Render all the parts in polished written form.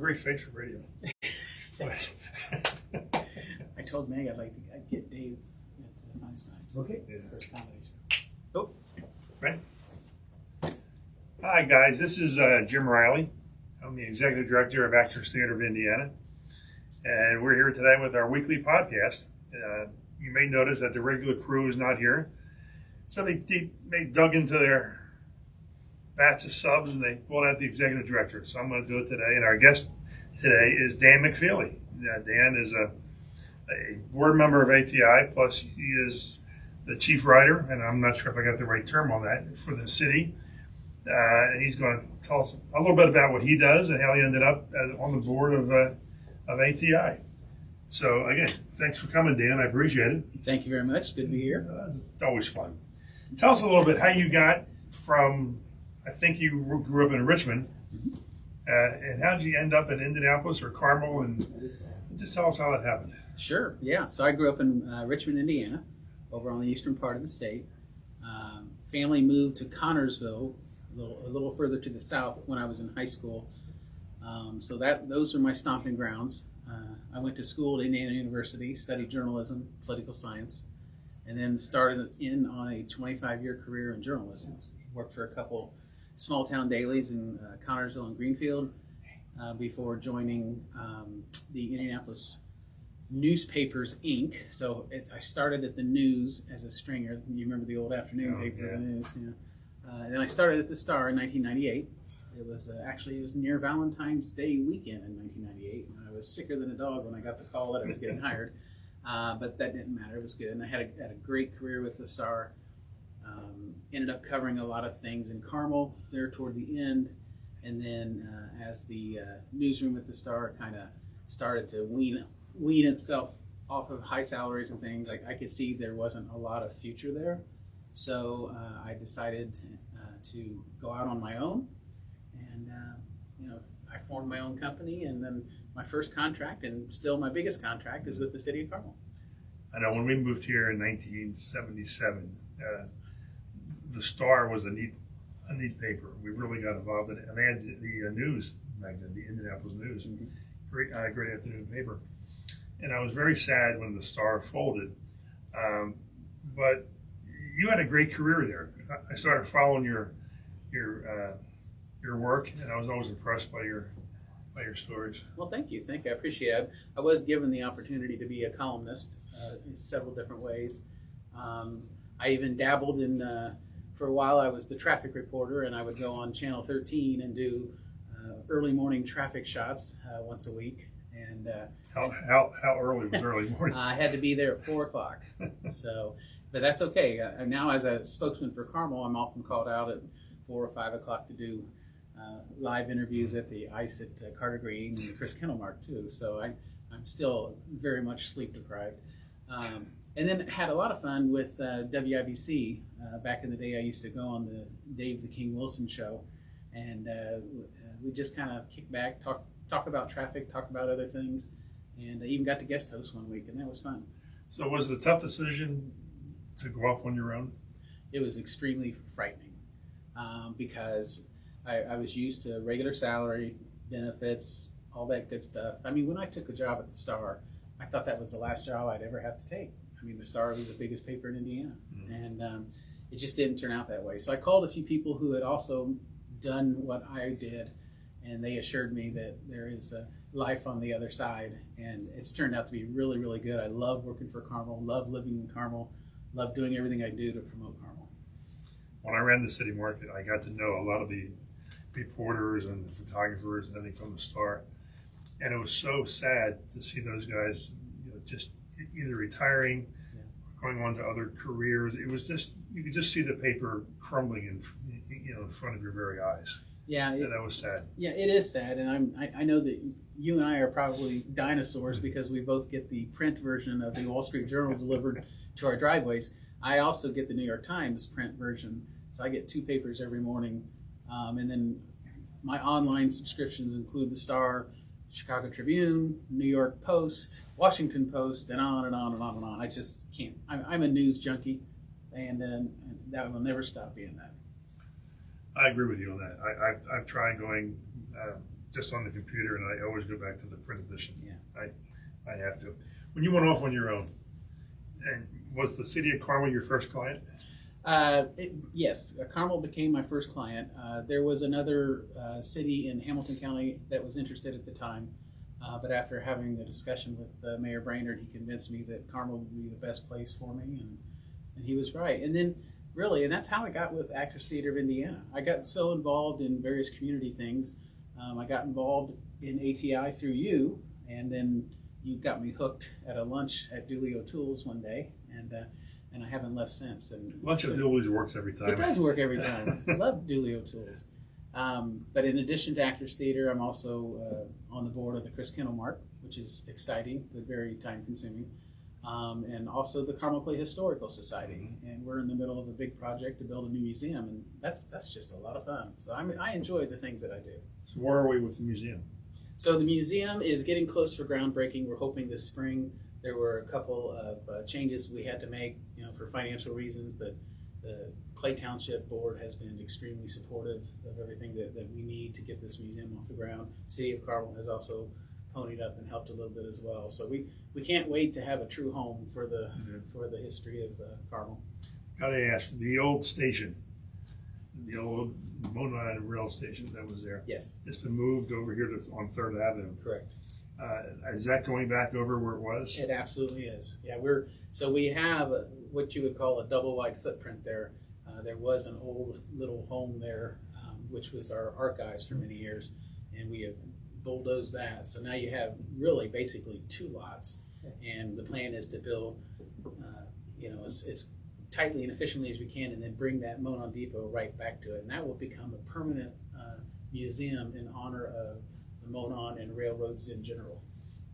great face for radio. I told Meg I'd get Dave at the Nice Nights. Okay. Yeah. For his comedy show. Oh. Right. Hi, guys. This is Jim Reilly. I'm the Executive Director of Actors Theater of Indiana. And we're here today with our weekly podcast. You may notice that the regular crew is not here. So they dug into their batch of subs and they pulled out the Executive Director. So I'm going to do it today. And our guest today is Dan McFeely. Dan is a board member of ATI, plus he is the chief writer, and I'm not sure if I got the right term on that, for the city. He's going to tell us a little bit about what he does and how he ended up on the board of ATI. So again, thanks for coming, Dan. I appreciate it. Thank you very much. Good to be here. It's always fun. Tell us a little bit how you got from, I think you grew up in Richmond, and how did you end up in Indianapolis or Carmel, and just tell us how that happened. Sure, yeah. So I grew up in Richmond, Indiana, over on the eastern part of the state. Family moved to Connorsville, a little further to the south, when I was in high school. So those are my stomping grounds. I went to school at Indiana University, studied journalism, political science, and then started in on a 25-year career in journalism. Worked for a couple small town dailies in Connorsville and Greenfield before joining the Indianapolis Newspapers, Inc. So I started at the News as a stringer. You remember the old afternoon paper, yeah. The News. Yeah. And then I started at the Star in 1998. It was near Valentine's Day weekend in 1998. And I was sicker than a dog when I got the call that I was getting hired. But that didn't matter. It was good. And I had a great career with the Star. Ended up covering a lot of things in Carmel there toward the end. And then as the newsroom at the Star kind of started to wean itself off of high salaries and things, I could see there wasn't a lot of future there. So I decided to go out on my own. And, I formed my own company. And then my first contract, and still my biggest contract, is with the city of Carmel. I know when we moved here in 1977, the Star was a neat paper. We really got involved in it. And they had the news magazine, the Indianapolis News, great afternoon paper. And I was very sad when the Star folded. But you had a great career there. I started following your work, and I was always impressed by your stories. Well, thank you. I appreciate it. I was given the opportunity to be a columnist in several different ways. I even dabbled in, for a while I was the traffic reporter, and I would go on Channel 13 and do early morning traffic shots once a week. And how early was early morning? I had to be there at 4 o'clock. So, but that's okay. Now as a spokesman for Carmel, I'm often called out at 4 or 5 o'clock to do live interviews at the ICE at Carter Green and Chris Kennelmark too. So I'm still very much sleep deprived. And then had a lot of fun with WIBC. Back in the day, I used to go on the Dave the King Wilson show, and we just kind of kick back, talk about traffic, talk about other things, and I even got to guest host one week, and that was fun. So was it a tough decision to go off on your own? It was extremely frightening because I was used to regular salary, benefits, all that good stuff. I mean, when I took a job at the Star, I thought that was the last job I'd ever have to take. I mean, the Star was the biggest paper in Indiana, and it just didn't turn out that way. So I called a few people who had also done what I did, and they assured me that there is a life on the other side, and it's turned out to be really, really good. I love working for Carmel, love living in Carmel, love doing everything I do to promote Carmel. When I ran the city market, I got to know a lot of the reporters and the photographers and everything from the Star, and it was so sad to see those guys, just either retiring, or going on to other careers. It was just, you could just see the paper crumbling in front of your very eyes. Yeah, that was sad. Yeah, it is sad, and I know that you and I are probably dinosaurs because we both get the print version of the Wall Street Journal delivered to our driveways. I also get the New York Times print version, so I get 2 papers every morning, and then my online subscriptions include the Star, Chicago Tribune, New York Post, Washington Post, and on and on and on and on. I just can't. I'm a news junkie, and that will never stop being that. I agree with you on that. I've tried going just on the computer, and I always go back to the print edition. Yeah. I have to. When you went off on your own, and was the city of Carmel your first client? Yes, Carmel became my first client. There was another city in Hamilton County that was interested at the time, but after having the discussion with Mayor Brainerd, he convinced me that Carmel would be the best place for me, and he was right. And then really, and that's how I got with Actors Theater of Indiana. I got so involved in various community things. I got involved in ATI through you, and then you got me hooked at a lunch at Dooley O'Toole's one day, and I haven't left since. And Lunch at Dooley's works every time. It does work every time. I love Dooley O'Toole's. But in addition to Actors Theater, I'm also on the board of the Chris Kendall Mark, which is exciting but very time consuming. And also the Carmel Clay Historical Society. And we're in the middle of a big project to build a new museum, and that's just a lot of fun. So I enjoy the things that I do. So where are we with the museum? So the museum is getting close for groundbreaking. We're hoping this spring. There were a couple of changes we had to make, for financial reasons, but the Clay Township Board has been extremely supportive of everything that we need to get this museum off the ground. City of Carmel has also ponied up and helped a little bit as well. So we can't wait to have a true home for the history of Carmel. Gotta ask, the old station, the old Mona rail station that was there. Yes. It's been moved over here on 3rd Avenue. Correct. Is that going back over where it was? It absolutely is. Yeah, we have what you would call a double wide footprint there. There was an old little home there, which was our archives for many years, and we have bulldozed that. So now you have really basically 2 lots, and the plan is to build, as tightly and efficiently as we can, and then bring that Monon Depot right back to it, and that will become a permanent museum in honor of the Monon and railroads in general.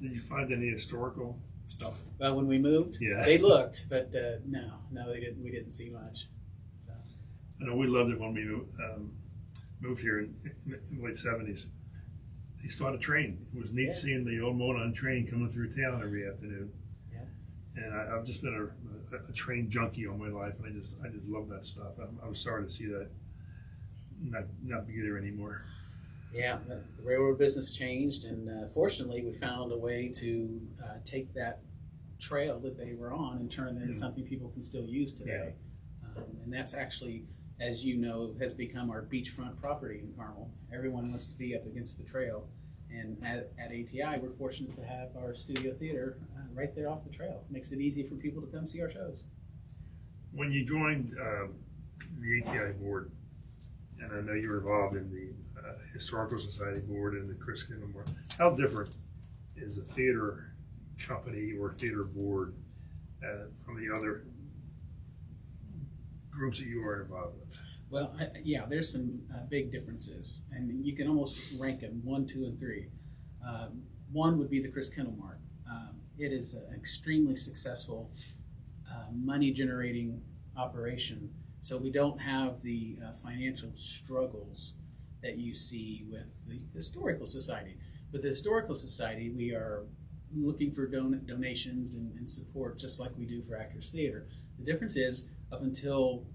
Did you find any historical stuff? Well, when we moved, yeah, they looked, but no, they didn't. We didn't see much. So. I know we loved it when we moved here in the late '70s. They still had a train. It was neat seeing the old Monon train coming through town every afternoon. Yeah. And I've just been a train junkie all my life, and I just love that stuff. I'm sorry to see that not be there anymore. Yeah, the railroad business changed, and fortunately, we found a way to take that trail that they were on and turn it into something people can still use today. Yeah. And that's actually, as you know, has become our beachfront property in Carmel. Everyone wants to be up against the trail, and at ATI, we're fortunate to have our studio theater right there off the trail. Makes it easy for people to come see our shows. When you joined the ATI board, and I know you were involved in the Historical Society board and the Chris Kendall board, how different is the theater company or theater board from the other groups that you are involved with? Well, yeah, there's some big differences, and you can almost rank them 1, 2, and 3. One would be the Chris Kendall Mark. It is an extremely successful money-generating operation, so we don't have the financial struggles that you see with the Historical Society. With the Historical Society, we are looking for donations and support just like we do for Actors Theater. The difference is, up until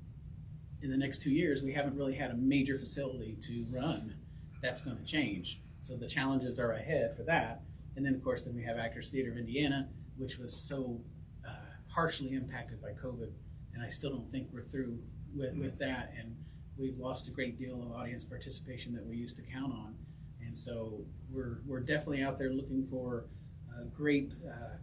in the next 2 years, we haven't really had a major facility to run. That's going to change. So the challenges are ahead for that. And then, of course, we have Actors Theater of Indiana, which was so harshly impacted by COVID. And I still don't think we're through with that. And we've lost a great deal of audience participation that we used to count on. And so we're definitely out there looking for great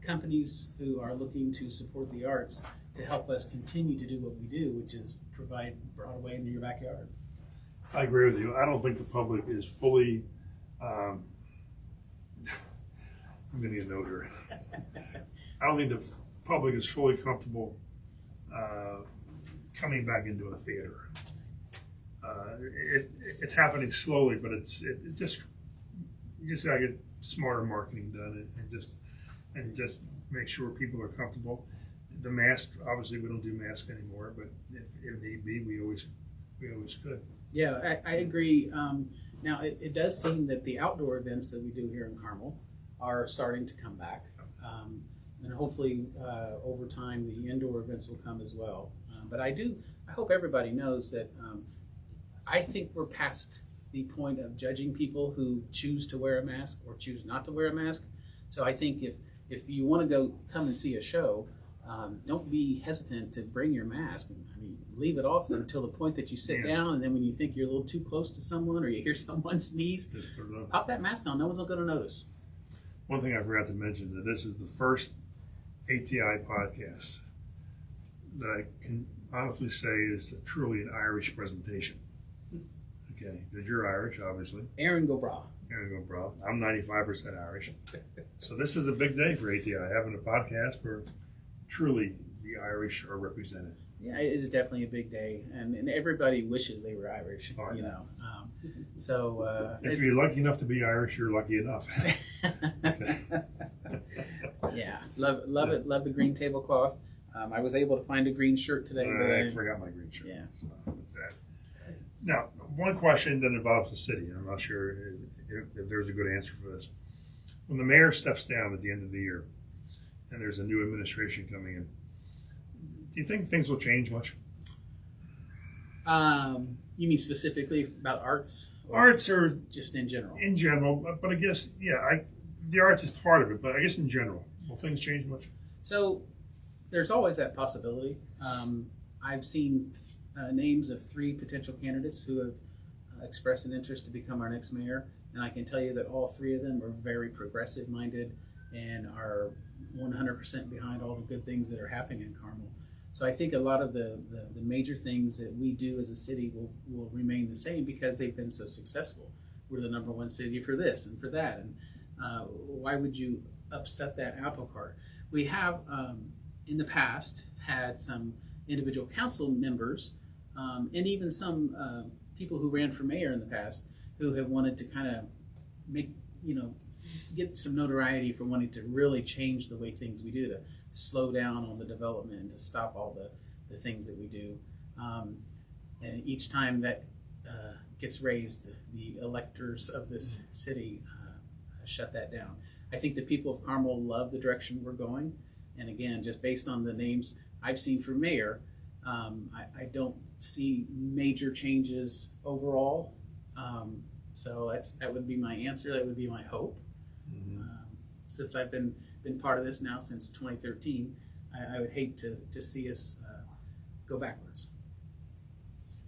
companies who are looking to support the arts to help us continue to do what we do, which is provide Broadway in your backyard. I agree with you. I don't think the public is fully, I'm going to get a note here. I don't think the public is fully comfortable coming back into a theater. It's happening slowly, but you just gotta get smarter marketing done and just make sure people are comfortable. The mask, obviously, we don't do masks anymore, but if need be, we always could. Yeah, I agree. Now, it does seem that the outdoor events that we do here in Carmel are starting to come back, and hopefully, over time, the indoor events will come as well. But I hope everybody knows that I think we're past the point of judging people who choose to wear a mask or choose not to wear a mask. So I think if you want to come and see a show, don't be hesitant to bring your mask. I mean, leave it off until the point that you sit down, and then when you think you're a little too close to someone or you hear someone sneeze, pop that mask on. No one's going to notice. One thing I forgot to mention, that this is the first ATI podcast that I can honestly say is truly an Irish presentation. Okay, because you're Irish, obviously. Aaron go bra. Aaron go bra. I'm 95% Irish. So this is a big day for ATI, having a podcast where truly the Irish are represented. Yeah, it is definitely a big day, and everybody wishes they were Irish, you know. If you're lucky enough to be Irish, you're lucky enough. Yeah, love it. Love the green tablecloth. I was able to find a green shirt today. But I forgot my green shirt. Yeah. So that's that. Now, one question that involves the city. I'm not sure if there's a good answer for this. When the mayor steps down at the end of the year, and there's a new administration coming in, do you think things will change much? You mean specifically about arts? Arts or just in general? In general, but I guess, the arts is part of it, but I guess in general, will things change much? So there's always that possibility. I've seen names of 3 potential candidates who have expressed an interest to become our next mayor, and I can tell you that all 3 of them are very progressive minded and are 100% behind all the good things that are happening in Carmel. So I think a lot of the major things that we do as a city will remain the same because they've been so successful. We're the #1 city for this and for that, and why would you upset that apple cart? We have in the past had some individual council members and even some people who ran for mayor in the past who have wanted to kind of get some notoriety for wanting to really change the way things we do, to slow down on the development and to stop all the things that we do. And each time that gets raised, the electors of this city shut that down. I think the people of Carmel love the direction we're going. And again, just based on the names I've seen for mayor, I don't see major changes overall. So that would be my answer. That would be my hope. Mm-hmm. Since I've been part of this now since 2013, I would hate to see us go backwards.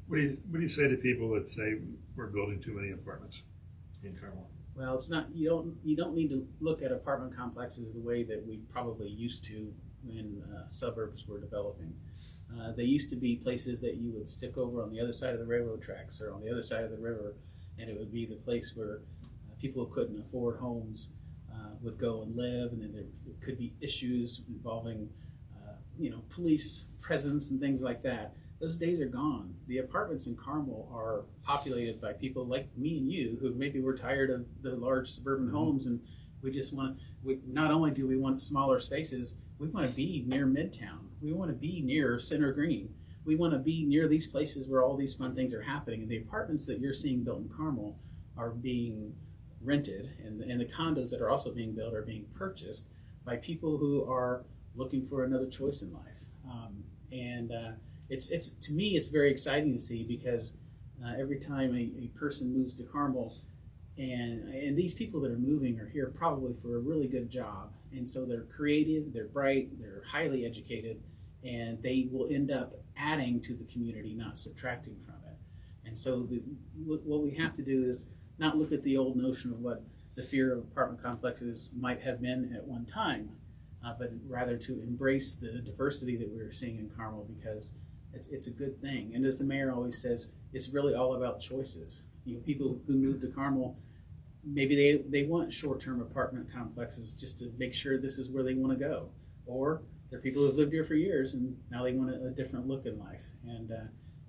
What do you say to people that say we're building too many apartments in Carmel? Well, it's not. You don't need to look at apartment complexes the way that we probably used to when suburbs were developing. They used to be places that you would stick over on the other side of the railroad tracks or on the other side of the river, and it would be the place where people who couldn't afford homes would go and live, and then there could be issues involving police presence and things like that. Those days are gone. The apartments in Carmel are populated by people like me and you who maybe we're tired of the large suburban homes, and we just not only do we want smaller spaces, we want to be near Midtown. We want to be near Center Green. We want to be near these places where all these fun things are happening. And the apartments that you're seeing built in Carmel are being rented, and the condos that are also being built are being purchased by people who are looking for another choice in life. It's to me, it's very exciting to see, because every time a person moves to Carmel, and these people that are moving are here probably for a really good job, and so they're creative, they're bright, they're highly educated, and they will end up adding to the community, not subtracting from it. And so what we have to do is not look at the old notion of what the fear of apartment complexes might have been at one time, but rather to embrace the diversity that we're seeing in Carmel, because it's a good thing. And as the mayor always says, it's really all about choices. People who move to Carmel, maybe they want short-term apartment complexes just to make sure this is where they want to go. Or they're people who have lived here for years and now they want a different look in life. And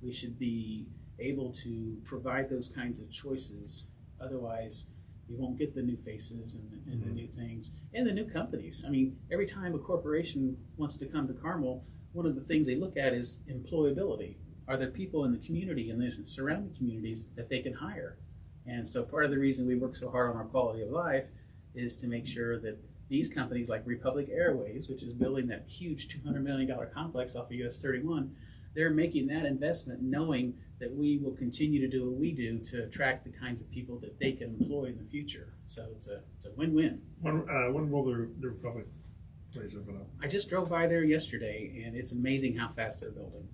we should be able to provide those kinds of choices. Otherwise, you won't get the new faces and the new things and the new companies. I mean, every time a corporation wants to come to Carmel, one of the things they look at is employability. Are there people in the community and the surrounding communities that they can hire? And so part of the reason we work so hard on our quality of life is to make sure that these companies like Republic Airways, which is building that huge $200 million complex off of US 31, they're making that investment knowing that we will continue to do what we do to attract the kinds of people that they can employ in the future. So it's a win-win. When will the Republic place open up? I just drove by there yesterday, and it's amazing how fast they're building.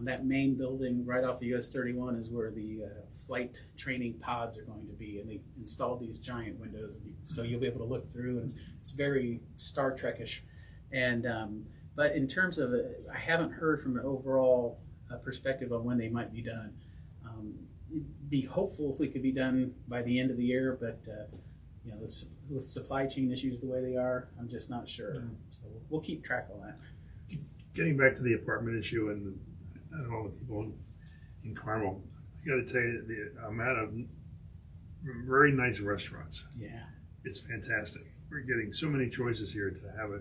That main building right off the US 31 is where the flight training pods are going to be, and they installed these giant windows, so you'll be able to look through, and it's very Star Trek-ish. And but in terms of I haven't heard from an overall perspective on when they might be done. Be hopeful if we could be done by the end of the year, but you know, with supply chain issues the way they are, I'm just not sure. So we'll keep track on that. Getting back to the apartment issue and all the people in Carmel, I got to tell you the amount of very nice restaurants. Yeah, it's fantastic. We're getting so many choices here to have a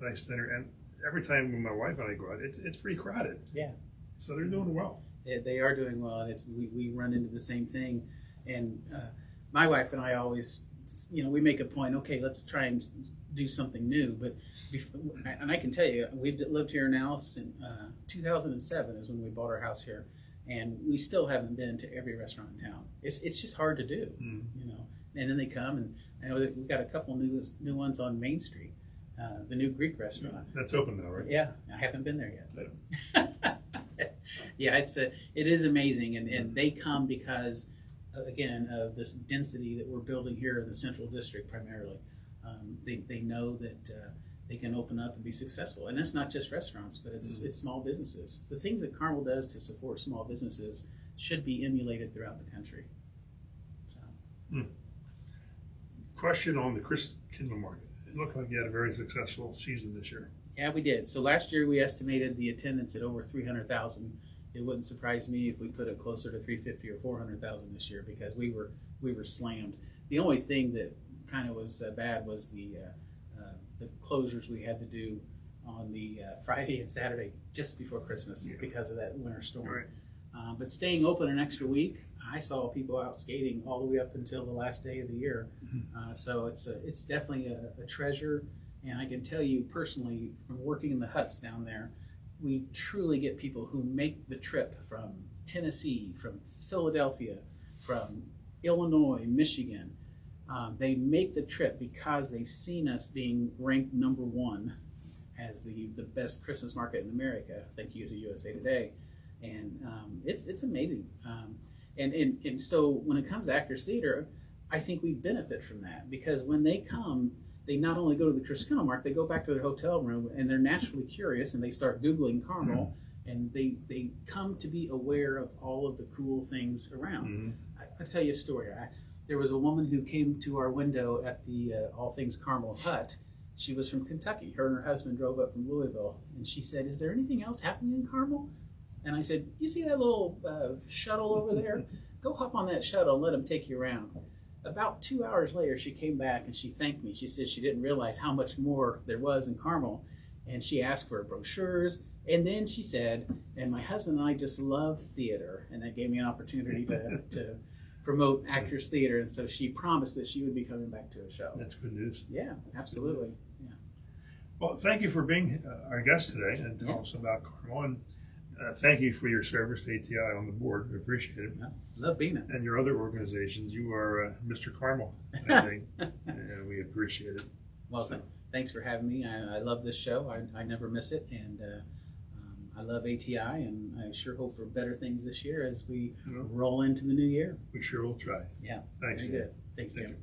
nice dinner, and every time when my wife and I go out, it's pretty crowded. Yeah. So they're doing well. They are doing well, and we run into the same thing. And my wife and I always, you know, we make a point. Okay, let's try and do something new. But and I can tell you, we've lived here now since 2007 is when we bought our house here, and we still haven't been to every restaurant in town. It's just hard to do, you know. And then they come, and I know that we've got a couple new ones on Main Street, the new Greek restaurant. That's open now, right? Yeah, I haven't been there yet. Yeah, it is amazing, and they come because, again, of this density that we're building here in the Central District primarily. They know that they can open up and be successful, and that's not just restaurants, but it's small businesses. The things that Carmel does to support small businesses should be emulated throughout the country. So. Question on the Kindle market. It looked like you had a very successful season this year. Yeah, we did. So last year we estimated the attendance at over 300,000. It wouldn't surprise me if we put it closer to 350 or 400,000 this year because we were slammed. The only thing that kind of was bad was the closures we had to do on the Friday and Saturday just before Christmas because of that winter storm. Right. But staying open an extra week, I saw people out skating all the way up until the last day of the year. So it's definitely a treasure. And I can tell you personally, from working in the huts down there, we truly get people who make the trip from Tennessee, from Philadelphia, from Illinois, Michigan. They make the trip because they've seen us being ranked #1 as the best Christmas market in America. Thank you to USA Today. And it's amazing. And so when it comes to Actors Theater, I think we benefit from that because when they come, they not only go to the Christkindle Mark, they go back to their hotel room and they're naturally curious and they start Googling Carmel and they come to be aware of all of the cool things around. I'll tell you a story. There was a woman who came to our window at the All Things Carmel hut. She was from Kentucky. Her and her husband drove up from Louisville and she said, "Is there anything else happening in Carmel?" And I said, "You see that little shuttle over there? Go hop on that shuttle and let them take you around." About 2 hours later, she came back and she thanked me. She said she didn't realize how much more there was in Carmel. And she asked for brochures. And then she said, "And my husband and I just love theater." And that gave me an opportunity to promote Actors Theater. And so she promised that she would be coming back to a show. That's good news. Yeah, absolutely. Yeah. Well, thank you for being our guest today and tell us about Carmel. And thank you for your service to ATI on the board. We appreciate it. Yeah, love being it. And your other organizations. You are Mr. Carmel, I think, and we appreciate it. Well, thanks for having me. I love this show. I never miss it, and I love ATI, and I sure hope for better things this year as we roll into the new year. We sure will try. Yeah, Thanks. Very good. Thank you.